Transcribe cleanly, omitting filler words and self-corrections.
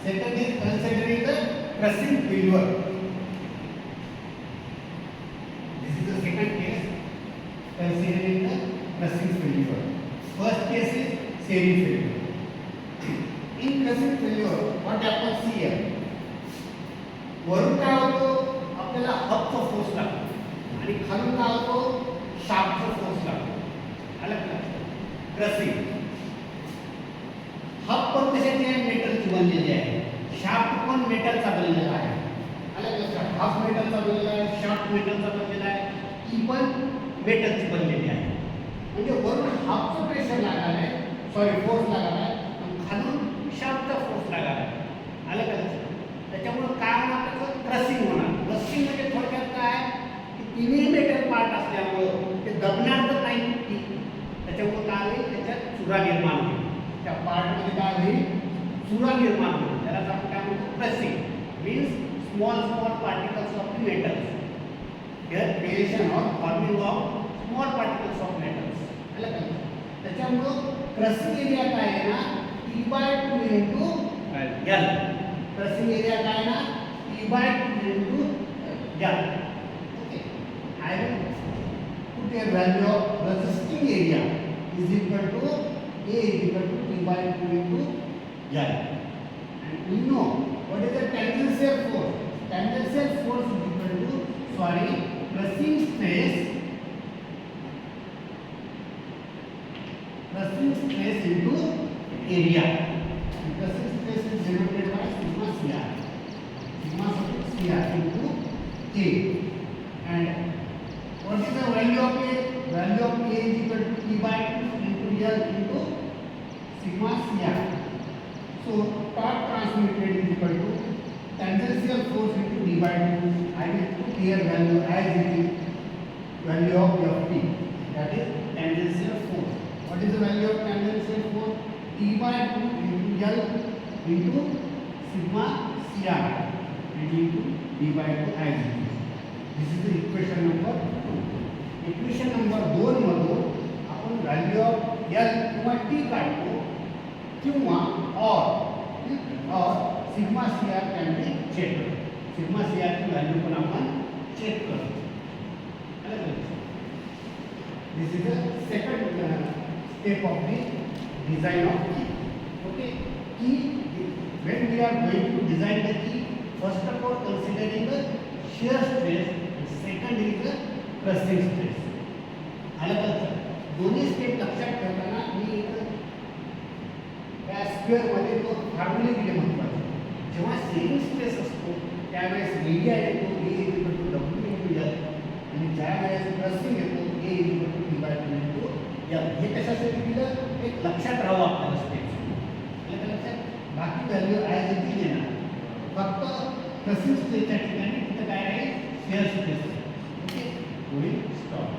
Second is considering the pressing failure. This is the second case, considering the pressing failure. First case is sharing failure. In pressing failure, what happens here? वरून काय होतो आपल्याला हबचा force लागतो आणि खालून काय होतो शाफ्टचा फोर्स लागतो. आलं का? प्रेसिंग हब पण कशाची आहे? मेटलची बनलेली आहे. शाफ्ट पण मेटलचा बनलेला आहे. आलं का? हब मेटलचा बनलेला आहे, शाफ्ट मेटलचा बनलेला आहे, ही पण मेटलची बनलेली आहे. म्हणजे वरून हबचं प्रेशर लागणार आहे, सॉरी फोर्स लागणार आहे, आणि खालून शाफ्टचा फोर्स लागणार आहे. आलं का? त्याच्यामुळे काय होणार? त्याचं क्रशिंग होणार. क्रशिंग म्हणजे थोडक्यात काय की तिन्ही मेटल पार्ट असल्यामुळं ते दबणार तर नाही की त्याच्यामुळे काय होईल? त्याच्यात चुरा निर्माण होईल. त्या पार्टमध्ये काय होईल? चुरा निर्माण होईल. त्यालाच आपण काय म्हणतो? Crushing means small particles of the metals. Here creation or forming of small particles of metals. आलं का? त्याच्यामुळं क्रशिंग एरिया काय आहे ना? E/2 into L. Pressing area का है ना E/2 into L. Okay. I will put a value of resisting area is equal to A is equal to E/2 into L. And we know what is the tangential force. Tangential force is equal to pressing stress into area. Pressing stress is denoted by sigma CR into A. And what is the value of A? Value of A is equal to E/2 into L into sigma CR. So torque transmitted is equal to tangential force into D/2. I will put here value as it is value of Ft, that is tangential force. What is the value of tangential force? E/2 into L into sigma CR into D/2 as it is. This is the equation number 2. Equation number 2 मधून आपण value of L किंवा T काढतो किंवा और sigma CR can be check करतो. Sigma CR ची value पण आपण चेक करतो. This is the second step of the design of key. Okay, key, when we are going to design the key, first of all considering the shear stress, and second is the pressing stress. आलं का? दोन्ही step लक्षात ठेवताना मी या square मध्ये तो formula दिले महत्त्वाचे. जेव्हा शेअरिंग स्ट्रेस असतो त्यावेळेस एरिया येतो A equal to W into L, आणि ज्यावेळेस प्रेसिंग येतो A equal to D/2 into L. हे कशासाठी दिलं? एक लक्षात राहावं आपल्याला स्टेप. बाकी व्हॅल्यू ॲज इट इज येणार. फक्त प्रेसिंग स्ट्रेसच्या ठिकाणी तिथं काय आहे? Share stress. ओके, होईल स्टॉप.